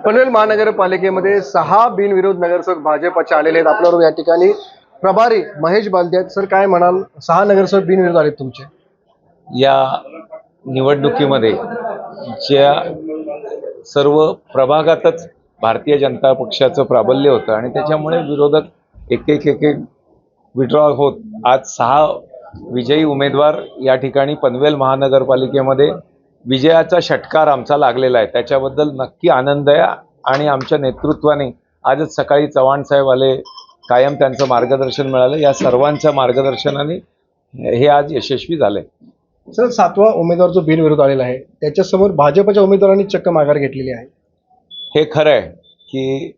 पनवेल महानगरपालिकेमध्ये 6 बिनविरोध नगरसेवक भाजपचे आलेले आहेत। आपल्याबरोबर या ठिकाणी प्रभारी महेश बालदे आहेत। सर, काय म्हणाल, 6 नगरसेवक बिनविरोध आलेत तुमचे? या निवडणुकीमध्ये ज्या सर्व प्रभागातच भारतीय जनता पक्षाचं प्राबल्य होतं आणि त्याच्यामुळे विरोधक एक एक विड्रॉ होत आज 6 विजयी उमेदवार या ठिकाणी पनवेल महानगरपालिकेमध्ये विजयाचा षटकार आमचा लागलेला आहे। त्याच्याबद्दल नक्की आनंद आहे आणि आमच्या नेतृत्वाने आजच सकाळी चव्हाण साहेब आले, कायम त्यांचं मार्गदर्शन मिळालं। या सर्वांच्या मार्गदर्शनाने हे आज यशस्वी झाले। सर, 7वा उमेदवार जो बिनविरोध आलेला आहे त्याच्यासमोर भाजपच्या उमेदवारांनी चक्क माघार घेतलेली आहे। हे खरं आहे की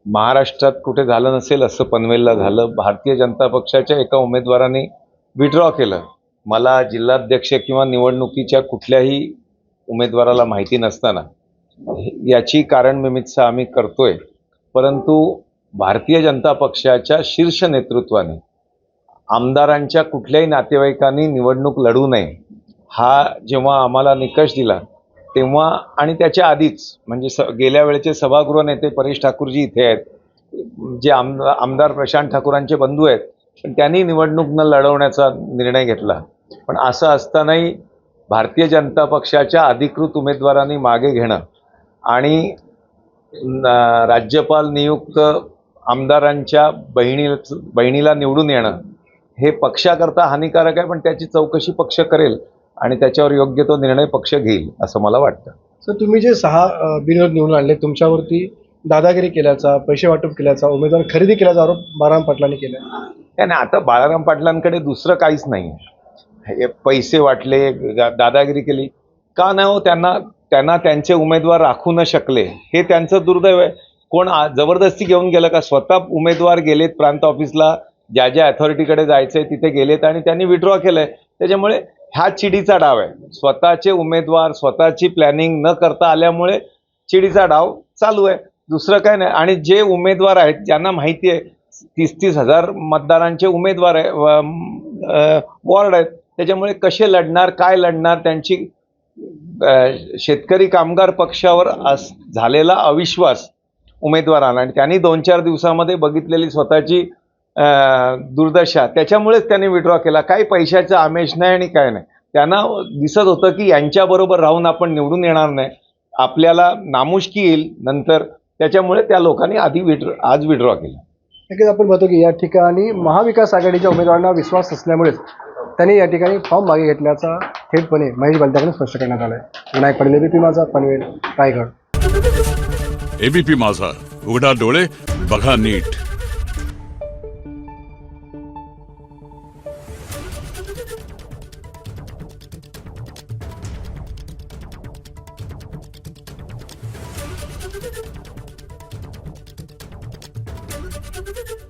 महाराष्ट्रात कुठे झालं नसेल असं पनवेलला झालं। भारतीय जनता पक्षाच्या एका उमेदवाराने विड्रॉ केलं। मला जिल्हाध्यक्ष किंवा निवडणुकीच्या कुठल्याही उमेदवाराला माहिती नसताना याची कारण मीमांसा आम्ही करतोय, परंतु भारतीय जनता पक्षाच्या शीर्ष नेतृत्वाने आमदारांच्या कुठल्याही नातेवाईकांनी निवडणूक लढू नये हा जेव्हा आम्हाला निकष दिला तेव्हा आणि त्याच्या आधीच म्हणजे गेल्या वेळेचे सभागृह नेते परेश ठाकूरजी इथे आहेत, जे आमदार प्रशांत ठाकूरांचे बंधू आहेत, पण त्यांनी निवडणूक न लढवण्याचा निर्णय घेतला। पण असं असतानाही भारतीय जनता पक्षाच्या अधिकृत उमेदवारांनी मागे घेणं आणि राज्यपाल नियुक्त आमदारांच्या बहिणीला निवडून येणं हे पक्षाकरता हानिकारक आहे। पण त्याची चौकशी पक्ष करेल आणि त्याच्यावर योग्य तो निर्णय पक्ष घेईल असं मला वाटतं। सर, तुम्ही जे 6 बिनविरोध निवडून आणले, तुमच्यावरती दादागिरी केल्याचा, पैसे वाटप केल्याचा, उमेदवार खरेदी केल्याचा आरोप बाळाराम पाटलांनी केला। त्याने आता बाळाराम पाटलांकडे दुसरं काहीच नाही। हे पैसे वाटले, दादागिरी केली का नाही हो? त्यांना त्यांचे उमेदवार राखू न शकले हे त्यांचं दुर्दैव आहे। कोण जबरदस्ती घेऊन गेलं का? स्वतः उमेदवार गेलेत प्रांत ऑफिसला, ज्या अथॉरिटीकडे जायचंय तिथे गेलेत आणि त्यांनी विड्रॉ केलंय। त्याच्यामुळे हा चिडीचा डाव आहे। स्वतःचे उमेदवार स्वतःची प्लॅनिंग न करता आल्यामुळे चिडीचा डाव चालू आहे, दुसरं काय नाही। आणि जे उमेदवार आहेत ज्यांना माहिती आहे 30-30 हजार मतदारांचे उमेदवार आहे, वॉर्ड आहेत, त्याच्यामुळे कसे लढणार, काय लढणार, त्यांची शेतकरी कामगार पक्षावर झालेला अविश्वास उमेदवारांना आणि त्यांनी 2-4 दिवसामध्ये बघितलेली स्वतःची दुर्दशा, त्याच्यामुळेच त्यांनी विड्रॉ केला। काही पैशाचं आमिष नाही आणि काय नाही। त्यांना दिसत होतं की यांच्याबरोबर राहून आपण निवडून येणार नाही, आपल्याला नामुष्की येईल नंतर, त्याच्यामुळे त्या लोकांनी आज विड्रॉ केला। नक्कीच आपण बघतो की या ठिकाणी महाविकास आघाडीच्या उमेदवारांना विश्वास असल्यामुळेच त्यांनी या ठिकाणी फॉर्म मागे घेतल्याचा थेटपणे महेश बालदेकडून स्पष्ट करण्यात आलं आहे। विनायक पाटील, एबीपी माझा, पनवेल, रायगड। एबीपी माझा, उघडा डोळे बघा नीट। Thank you.